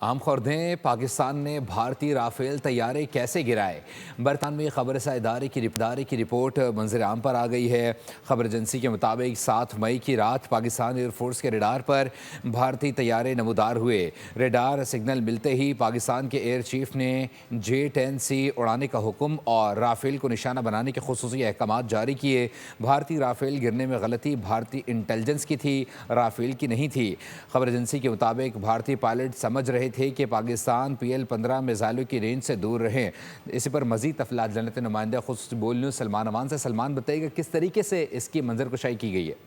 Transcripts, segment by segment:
عام خوردیں پاکستان نے بھارتی رافیل طیارے کیسے گرائے؟ برطانوی خبر رساں ادارے کی رپورٹ منظر عام پر آ گئی ہے۔ خبر ایجنسی کے مطابق 7 مئی کی رات پاکستان ایئر فورس کے ریڈار پر بھارتی طیارے نمودار ہوئے۔ ریڈار سگنل ملتے ہی پاکستان کے ایئر چیف نے J-10C اڑانے کا حکم اور رافیل کو نشانہ بنانے کے خصوصی احکامات جاری کیے۔ بھارتی رافیل گرنے میں غلطی بھارتی انٹیلیجنس کی تھی، رافیل کی نہیں تھی۔ خبر ایجنسی کے مطابق بھارتی پائلٹ سمجھ رہے تھے کہ پاکستان PL-15 میزائلوں کی رینج سے دور رہیں۔ اسی پر مزید تفصیلات جانتے ہیں نمائندہ خصوصی بول نیوز سلمان امان سے۔ سلمان، بتائیے گا کس طریقے سے اس کی منظر کشائی کی گئی ہے؟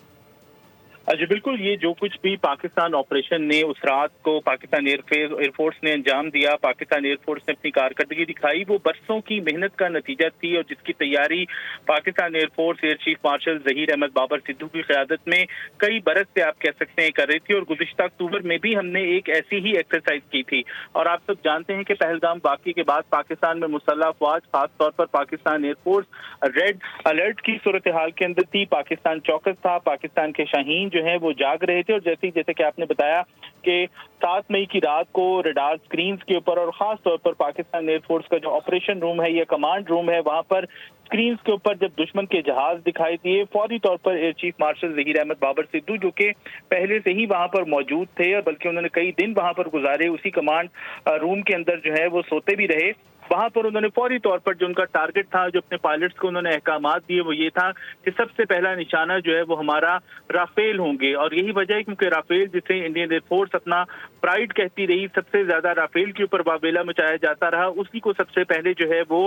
جی بالکل، یہ جو کچھ بھی پاکستان آپریشن نے اس رات کو پاکستان ایئر فورس نے انجام دیا، پاکستان ایئر فورس نے اپنی کارکردگی دکھائی، وہ برسوں کی محنت کا نتیجہ تھی اور جس کی تیاری Pakistan air force air chief marshal Zaheer Ahmed Babar Sidhu کی قیادت میں کئی برس سے آپ کہہ سکتے ہیں کر رہی تھی۔ اور گزشتہ اکتوبر میں بھی ہم نے ایک ایسی ہی ایکسرسائز کی تھی اور آپ سب جانتے ہیں کہ پہلگام واقعے کے بعد پاکستان میں مسلح افواج، خاص طور پر Pakistan air force red alert کی صورتحال کے اندر تھی۔ پاکستان چوکس تھا، پاکستان کے شاہین جو ہیں وہ جاگ رہے تھے اور جیسے کہ آپ نے بتایا کہ 7 مئی کی رات کو ریڈار سکرینز کے اوپر اور خاص طور پر پاکستان ایئر فورس کا جو آپریشن روم ہے یا کمانڈ روم ہے، وہاں پر سکرینز کے اوپر جب دشمن کے جہاز دکھائی دیے، فوری طور پر air chief marshal Zaheer Ahmed Babar Sidhu جو کہ پہلے سے ہی وہاں پر موجود تھے اور بلکہ انہوں نے کئی دن وہاں پر گزارے، اسی کمانڈ روم کے اندر جو ہے وہ سوتے بھی رہے۔ وہاں پر انہوں نے فوری طور پر جو ان کا ٹارگٹ تھا، جو اپنے پائلٹس کو انہوں نے احکامات دیے، وہ یہ تھا کہ سب سے پہلا نشانہ جو ہے وہ ہمارا رافیل ہوں گے۔ اور یہی وجہ ہے کیونکہ رافیل جسے انڈین ایئر فورس اپنا پرائیڈ کہتی رہی، سب سے زیادہ رافیل کے اوپر واویلا مچایا جاتا رہا، اسی کو سب سے پہلے جو ہے وہ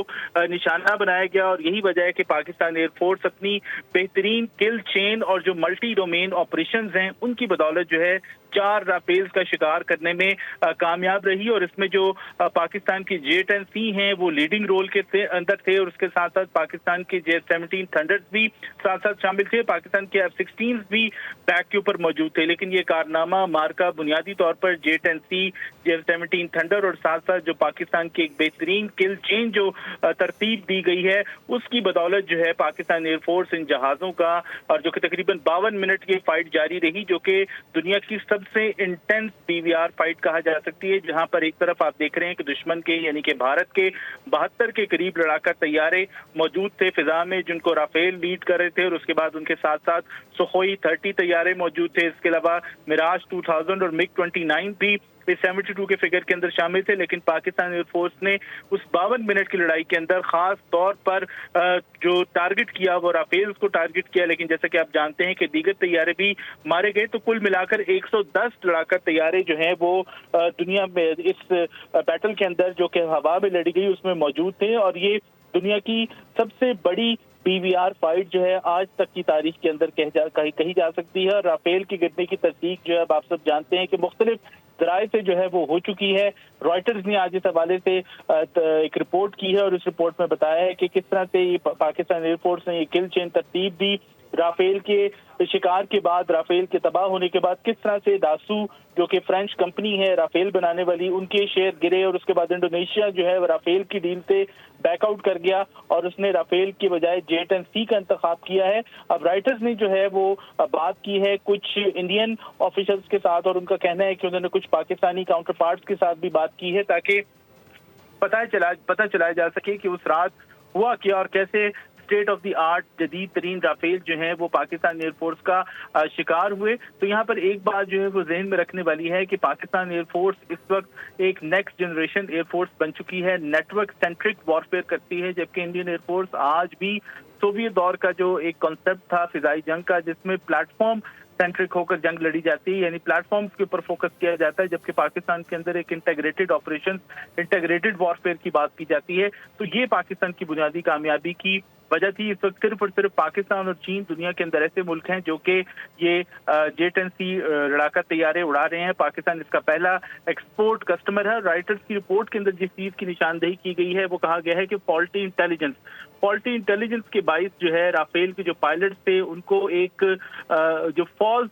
نشانہ بنایا گیا۔ اور یہی وجہ ہے کہ پاکستان ایئر فورس اپنی بہترین کل چین اور جو ملٹی ڈومین آپریشنز ہیں ان کی بدولت جو ہے 4 رافیلز کا شکار کرنے میں کامیاب رہی۔ اور اس میں جو پاکستان کی J-10C ہیں وہ لیڈنگ رول کے اندر تھے اور اس کے ساتھ ساتھ پاکستان کے J-17 تھنڈرز بھی ساتھ ساتھ شامل تھے، پاکستان کے F-16 بھی بیک کے اوپر موجود تھے۔ لیکن یہ کارنامہ مارکا بنیادی طور پر J-10C، J-17 تھنڈر اور ساتھ ساتھ جو پاکستان کی ایک بہترین کل چین جو ترتیب دی گئی ہے اس کی بدولت جو ہے پاکستان ایئر فورس ان جہازوں کا، اور جو کہ تقریباً 52 منٹ کی فائٹ جاری رہی، جو کہ دنیا کی سب سے انٹینس PVR فائٹ کہا جا سکتی ہے، جہاں پر ایک طرف آپ دیکھ رہے ہیں کہ دشمن کے یعنی کہ بھارت کے 72 کے قریب لڑاکا طیارے موجود تھے فضا میں جن کو رافیل لیڈ کر رہے تھے، اور اس کے بعد ان کے ساتھ ساتھ سخوئی 30 طیارے موجود تھے۔ اس کے علاوہ میراج 2000 اور MiG-29 بھی 72 کے فگر کے اندر شامل تھے۔ لیکن پاکستان ایئر فورس نے اس 52 منٹ کی لڑائی کے اندر خاص طور پر جو ٹارگٹ کیا وہ رافیلز کو ٹارگٹ کیا، لیکن جیسا کہ آپ جانتے ہیں کہ دیگر طیارے بھی مارے گئے، تو کل ملا کر 110 لڑاکا طیارے جو ہیں وہ دنیا میں اس بیٹل کے اندر جو کہ ہوا میں لڑی گئی اس میں موجود تھے۔ اور یہ دنیا کی سب سے بڑی PVR فائٹ جو ہے آج تک کی تاریخ کے اندر کہی جا سکتی ہے۔ اور رافیل کی گرنے کی تصدیق جو ہے آپ سب جانتے ہیں کہ مختلف ذرائع سے جو ہے وہ ہو چکی ہے۔ رائٹرز نے آج اس حوالے سے ایک رپورٹ کی ہے اور اس رپورٹ میں بتایا ہے کہ کس طرح سے پاکستان ایئر فورس نے یہ کل چین ترتیب دی، رافیل کے شکار کے بعد، رافیل کے تباہ ہونے کے بعد کس طرح سے داسو جو کہ فرینچ کمپنی ہے رافیل بنانے والی، ان کے شیئر گرے، اور اس کے بعد انڈونیشیا جو ہے رافیل کی ڈیل سے بیک آؤٹ کر گیا اور اس نے رافیل کی بجائے J-10C کا انتخاب کیا ہے۔ اب رائٹرز نے جو ہے وہ بات کی ہے کچھ انڈین آفیشلز کے ساتھ اور ان کا کہنا ہے کہ انہوں نے کچھ پاکستانی کاؤنٹر پارٹس کے ساتھ بھی بات کی ہے تاکہ پتہ چلایا جا سکے کہ اس رات ہوا کیا اور کیسے اسٹیٹ آف دی آرٹ جدید ترین رافیل جو ہیں وہ پاکستان ایئر فورس کا شکار ہوئے۔ تو یہاں پر ایک بات جو ہے وہ ذہن میں رکھنے والی ہے کہ پاکستان ایئر فورس اس وقت ایک نیکسٹ جنریشن ایئر فورس بن چکی ہے، نیٹ ورک سینٹرک وارفیئر کرتی ہے، جبکہ انڈین ایئر فورس آج بھی سوویت دور کا جو ایک کانسیپٹ تھا فضائی جنگ کا، جس میں پلیٹ فارم سینٹرک ہو کر جنگ لڑی جاتی ہے، یعنی پلیٹ فارمز کے اوپر فوکس کیا جاتا ہے، جبکہ پاکستان کے اندر ایک انٹیگریٹڈ آپریشن، انٹیگریٹڈ وارفیئر کی بات کی جاتی ہے۔ تو یہ پاکستان کی بنیادی کامیابی کی وجہ تھی۔ اس وقت صرف اور صرف پاکستان اور چین دنیا کے اندر ایسے ملک ہیں جو کہ یہ J-10C لڑاکا طیارے اڑا رہے ہیں۔ پاکستان اس کا پہلا ایکسپورٹ کسٹمر ہے۔ رائٹرز کی رپورٹ کے اندر جس چیز کی نشاندہی کی گئی ہے وہ کہا گیا ہے کہ فالٹی انٹیلیجنس کے باعث جو ہے رافیل کے جو پائلٹس تھے ان کو ایک جو فالس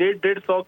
150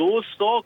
200